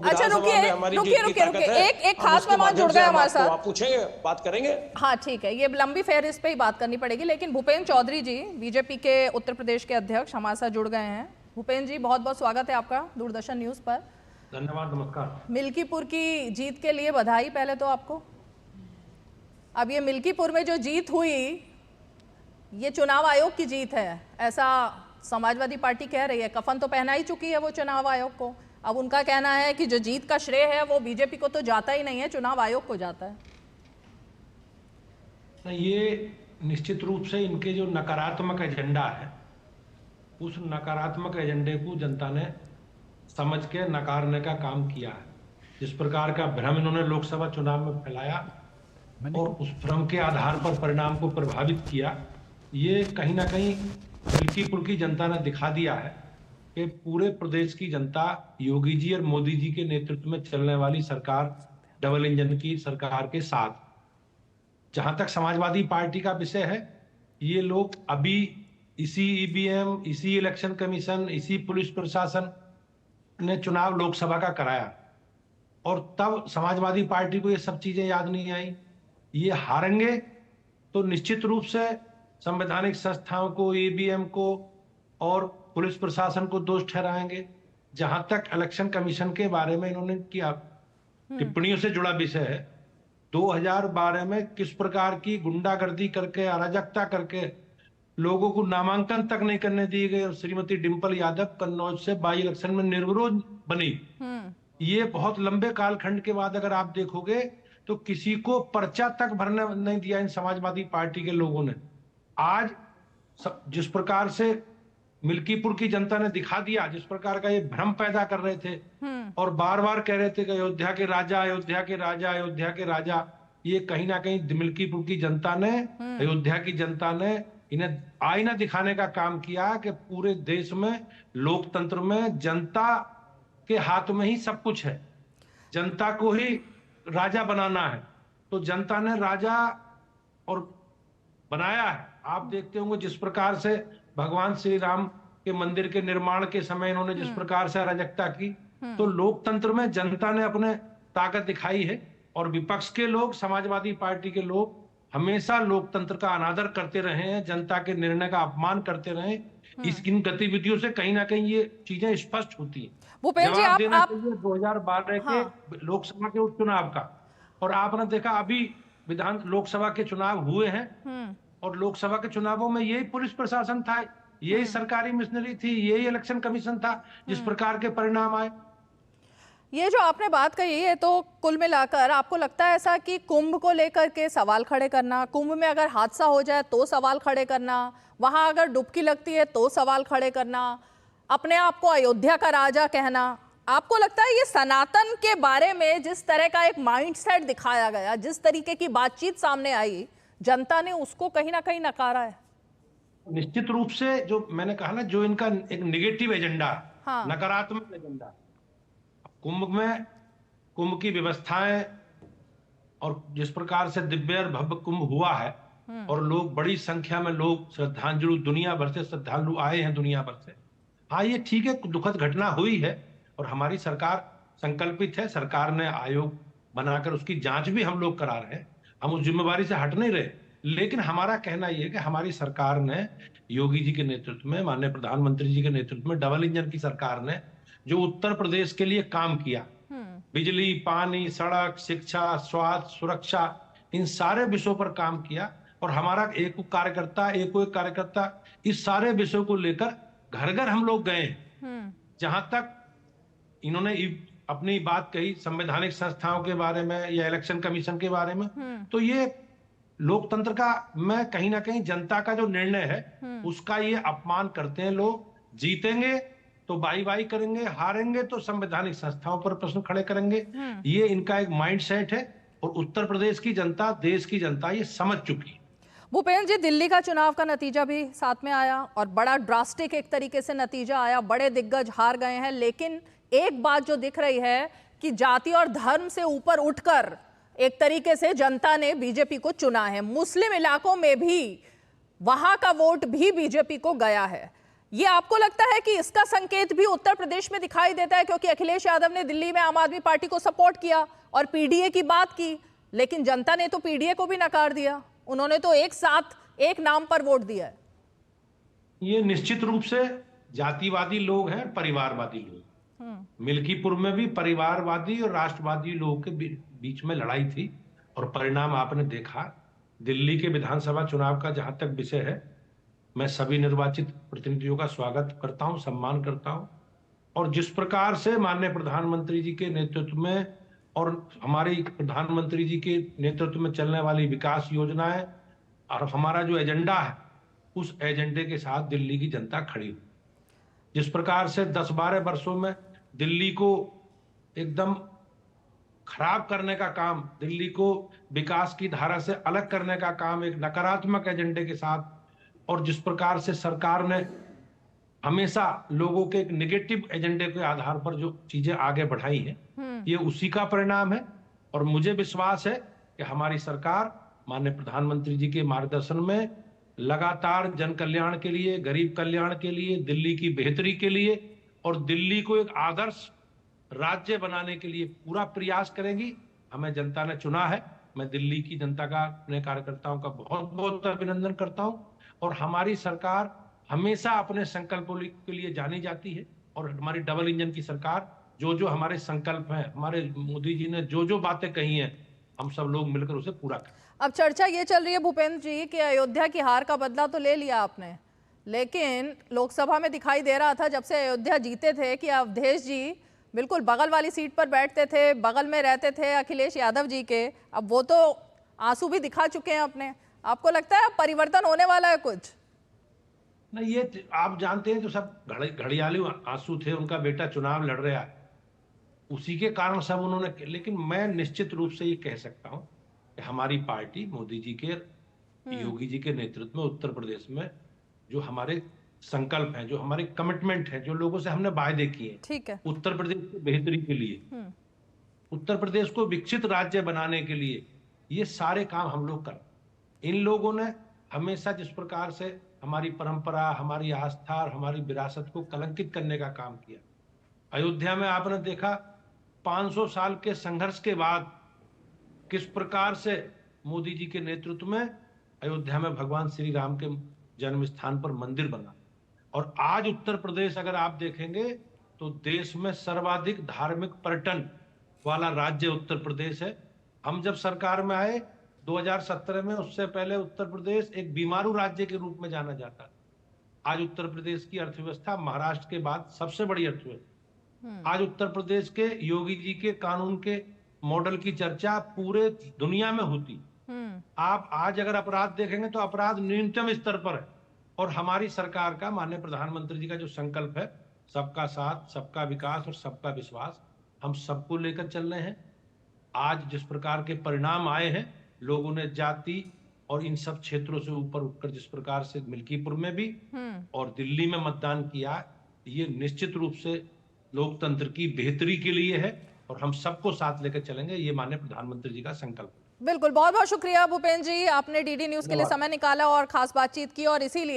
अच्छा रुकिए रुकिए रुकिए रुकिए, एक खास मेहमान जुड़ गए हमारे साथ। आप पूछेंगे, बात करेंगे। हाँ ठीक है, ये लंबी फेहरिस्त इस पे ही बात करनी पड़ेगी, लेकिन भूपेंद्र चौधरी जी बीजेपी के उत्तर प्रदेश के अध्यक्ष हमारे साथ जुड़ गए हैं। भूपेंद्र जी, बहुत बहुत स्वागत है आपका दूरदर्शन न्यूज पर। धन्यवाद, नमस्कार। मिल्कीपुर की जीत के लिए बधाई पहले तो आपको। अब ये मिल्कीपुर में जो जीत हुई, ये चुनाव आयोग की जीत है, ऐसा समाजवादी पार्टी कह रही है। कफन तो पहना ही चुकी है वो चुनाव आयोग को। अब उनका कहना है कि जो जीत का श्रेय है वो बीजेपी को तो जाता ही नहीं है, चुनाव आयोग को जाता है। ये निश्चित रूप से इनके जो नकारात्मक एजेंडा है, उस नकारात्मक एजेंडे को जनता ने समझ के नकारने का काम किया है। जिस प्रकार का भ्रम इन्होंने लोकसभा चुनाव में फैलाया और उस भ्रम के आधार पर परिणाम को प्रभावित किया, ये कहीं ना कहीं मिल्कीपुर की जनता ने दिखा दिया है कि पूरे प्रदेश की जनता योगी जी और मोदी जी के नेतृत्व में चलने वाली सरकार, डबल इंजन की सरकार के साथ। जहां तक समाजवादी पार्टी का विषय है, ये लोग अभी इसी ईवीएम, इसी इलेक्शन कमीशन, इसी पुलिस प्रशासन ने चुनाव लोकसभा का कराया और तब समाजवादी पार्टी को ये सब चीजें याद नहीं आई। ये हारेंगे तो निश्चित रूप से संवैधानिक संस्थाओं को, ईवीएम को और पुलिस प्रशासन को दोष ठहराएंगे। जहां तक इलेक्शन कमीशन के बारे में इन्होंने किया टिप्पणियों से जुड़ा विषय है, 2012 में किस प्रकार की गुंडागर्दी करके, अराजकता करके लोगों को नामांकन तक नहीं करने दी गई और श्रीमती डिंपल यादव कन्नौज से बाई इलेक्शन में निर्विरोध बनी। ये बहुत लंबे कालखंड के बाद अगर आप देखोगे तो किसी को पर्चा तक भरने नहीं दिया इन समाजवादी पार्टी के लोगों ने। आज जिस प्रकार से मिल्कीपुर की जनता ने दिखा दिया, जिस प्रकार का ये भ्रम पैदा कर रहे थे और बार बार कह रहे थे कि अयोध्या के राजा, अयोध्या के राजा, अयोध्या के राजा, ये कहीं ना कहीं मिल्कीपुर की जनता ने, अयोध्या की जनता ने इन्हें आईना दिखाने का काम किया कि पूरे देश में, लोकतंत्र में जनता के हाथ में ही सब कुछ है, जनता को ही राजा बनाना है। तो जनता ने राजा और बनाया है। आप देखते होंगे जिस प्रकार से भगवान श्री राम के मंदिर के निर्माण के समय इन्होंने जिस प्रकार से अराजकता की, तो लोकतंत्र में जनता ने अपने ताकत दिखाई है और विपक्ष के लोग, समाजवादी पार्टी के लोग हमेशा लोकतंत्र का अनादर करते रहे हैं, जनता के निर्णय का अपमान करते रहे। इन गतिविधियों से कहीं ना कहीं ये चीजें स्पष्ट होती हैं। भूपेंद्र जी, आप 2012 के लोकसभा के उपचुनाव का, और आपने देखा अभी लोकसभा के चुनाव हुए हैं और लोकसभा के चुनावों में यही पुलिस प्रशासन था, यही सरकारी मिशनरी थी, यही इलेक्शन कमीशन था, जिस प्रकार के परिणाम आए। ये जो आपने बात कही है, तो कुल मिलाकर आपको लगता है ऐसा कि कुंभ को लेकर के सवाल खड़े करना, कुंभ में अगर हादसा हो जाए तो सवाल खड़े करना, वहां अगर डुबकी लगती है तो सवाल खड़े करना, अपने आप को अयोध्या का राजा कहना, आपको लगता है ये सनातन के बारे में जिस तरह का एक माइंडसेट दिखाया गया, जिस तरीके की बातचीत सामने आई, जनता ने उसको कहीं ना कहीं नकारा है? निश्चित रूप से जो मैंने कहा ना, जो इनका एक निगेटिव एजेंडा, नकारात्मक एजेंडा, कुंभ की व्यवस्थाएं और जिस प्रकार से दिव्य और भव्य कुंभ हुआ है और लोग, बड़ी संख्या में लोग, श्रद्धांजलि, दुनिया भर से श्रद्धालु आए हैं, दुनिया भर से। हाँ, ये ठीक है, दुखद घटना हुई है और हमारी सरकार संकल्पित है, सरकार ने आयोग बनाकर उसकी जांच भी हम लोग करा रहे हैं, हम उस जिम्मेवारी से हट नहीं रहे। लेकिन हमारा कहना यह है कि हमारी सरकार ने, योगी जी के नेतृत्व में, माननीय प्रधानमंत्री जी के नेतृत्व में, डबल इंजन की सरकार ने जो उत्तर प्रदेश के लिए काम किया, बिजली, पानी, सड़क, शिक्षा, स्वास्थ्य, सुरक्षा, इन सारे विषयों पर काम किया और हमारा एक कार्यकर्ता इस सारे विषयों को लेकर घर घर हम लोग गए। जहां तक इन्होंने अपनी बात कही संवैधानिक संस्थाओं के बारे में या इलेक्शन कमीशन के बारे में, तो ये लोकतंत्र का, मैं कहीं ना कहीं जनता का जो निर्णय है उसका ये अपमान करते हैं लोग। जीतेंगे तो बाई बाई करेंगे, हारेंगे तो संवैधानिक संस्थाओं पर प्रश्न खड़े करेंगे। ये इनका एक माइंडसेट है और उत्तर प्रदेश की जनता, देश की जनता ये समझ चुकी है। भूपेंद्र जी, दिल्ली का चुनाव का नतीजा भी साथ में आया और बड़ा ड्रास्टिक एक तरीके से नतीजा आया, बड़े दिग्गज हार गए हैं। लेकिन एक बात जो दिख रही है कि जाति और धर्म से ऊपर उठकर एक तरीके से जनता ने बीजेपी को चुना है। मुस्लिम इलाकों में भी वहां का वोट भी बीजेपी को गया है। ये आपको लगता है कि इसका संकेत भी उत्तर प्रदेश में दिखाई देता है, क्योंकि अखिलेश यादव ने दिल्ली में आम आदमी पार्टी को सपोर्ट किया और पीडीए की बात की, लेकिन जनता ने तो पीडीए को भी नकार दिया, उन्होंने तो एक साथ एक नाम पर वोट दिया है। ये निश्चित रूप से जातिवादी लोग हैं, परिवारवादी लोग। मिल्कीपुर में भी परिवारवादी और राष्ट्रवादी लोगों के बीच में लड़ाई थी और परिणाम आपने देखा। दिल्ली के विधानसभा चुनाव का जहां तक विषय है, मैं सभी निर्वाचित प्रतिनिधियों का स्वागत करता हूं, सम्मान करता हूं, और जिस प्रकार से माननीय प्रधानमंत्री जी के नेतृत्व में और हमारी प्रधानमंत्री जी के नेतृत्व में चलने वाली विकास योजनाएं और हमारा जो एजेंडा है, उस एजेंडे के साथ दिल्ली की जनता खड़ी हुई। जिस प्रकार से 10-12 वर्षों में दिल्ली को एकदम खराब करने का काम, दिल्ली को विकास की धारा से अलग करने का काम एक नकारात्मक एजेंडे के साथ, और जिस प्रकार से सरकार ने हमेशा लोगों के एक नेगेटिव एजेंडे के आधार पर जो चीजें आगे बढ़ाई हैं, ये उसी का परिणाम है। और मुझे विश्वास है कि हमारी सरकार माननीय प्रधानमंत्री जी के मार्गदर्शन में लगातार जन कल्याण के लिए, गरीब कल्याण के लिए, दिल्ली की बेहतरी के लिए और दिल्ली को एक आदर्श राज्य बनाने के लिए पूरा प्रयास करेंगी। हमें जनता ने चुना है। मैं दिल्ली की जनता का, अपने कार्यकर्ताओं का बहुत बहुत अभिनंदन करता हूं, और हमारी सरकार हमेशा अपने संकल्पों के लिए जानी जाती है। और हमारी डबल इंजन की सरकार, जो जो हमारे संकल्प हैं, हमारे मोदी जी ने जो जो बातें कही हैं, हम सब लोग मिलकर उसे पूरा करें। अब चर्चा ये चल रही है भूपेंद्र जी कि अयोध्या की हार का बदला तो ले लिया आपने, लेकिन लोकसभा में दिखाई दे रहा था जब से अयोध्या जीते थे कि अवधेश जी बिल्कुल बगल वाली सीट पर बैठते थे, बगल में रहते थे अखिलेश यादव जी के। अब वो तो आंसू भी दिखा चुके हैं अपने। आपको लगता है परिवर्तन होने वाला है कुछ? नहीं, ये आप जानते हैं, जो सब घड़ियाली आंसू थे, उनका बेटा चुनाव लड़ रहा है, उसी के कारण सब उन्होंने। लेकिन मैं निश्चित रूप से ये कह सकता हूं कि हमारी पार्टी, मोदी जी के, योगी जी के नेतृत्व में उत्तर प्रदेश में जो हमारे संकल्प हैं, जो हमारे कमिटमेंट हैं, जो लोगों से हमने वायदे किए, ठीक है, उत्तर प्रदेश की बेहतरी के लिए, उत्तर प्रदेश को विकसित राज्य बनाने के लिए, ये सारे काम हम लोग कर। इन लोगों ने हमेशा जिस प्रकार से हमारी परंपरा, हमारी आस्था और हमारी विरासत को कलंकित करने का काम किया। अयोध्या में आपने देखा 500 साल के संघर्ष के बाद किस प्रकार से मोदी जी के नेतृत्व में अयोध्या में भगवान श्री राम के जन्म स्थान पर मंदिर बना। और आज उत्तर प्रदेश अगर आप देखेंगे तो देश में सर्वाधिक धार्मिक पर्यटन वाला राज्य उत्तर प्रदेश है। हम जब सरकार में आए 2017 में, उससे पहले उत्तर प्रदेश एक बीमारू राज्य के रूप में जाना जाता। आज उत्तर प्रदेश की अर्थव्यवस्था महाराष्ट्र के बाद सबसे बड़ी अर्थव्यवस्था। आज उत्तर प्रदेश के योगी जी के कानून के मॉडल की चर्चा पूरे दुनिया में होती। आप आज अगर अपराध देखेंगे तो अपराध न्यूनतम स्तर पर है। और हमारी सरकार का, माननीय प्रधानमंत्री जी का जो संकल्प है, सबका साथ, सबका विकास और सबका विश्वास, हम सबको लेकर चल रहे हैं। आज जिस प्रकार के परिणाम आए हैं, लोगों ने जाति और इन सब क्षेत्रों से ऊपर उठकर जिस प्रकार से मिल्कीपुर में भी और दिल्ली में मतदान किया, ये निश्चित रूप से लोकतंत्र की बेहतरी के लिए है और हम सबको साथ लेकर चलेंगे। ये माननीय प्रधानमंत्री जी का संकल्प। बिल्कुल, बहुत बहुत शुक्रिया भूपेंद्र जी, आपने डीडी न्यूज के लिए समय निकाला और खास बातचीत की, और इसीलिए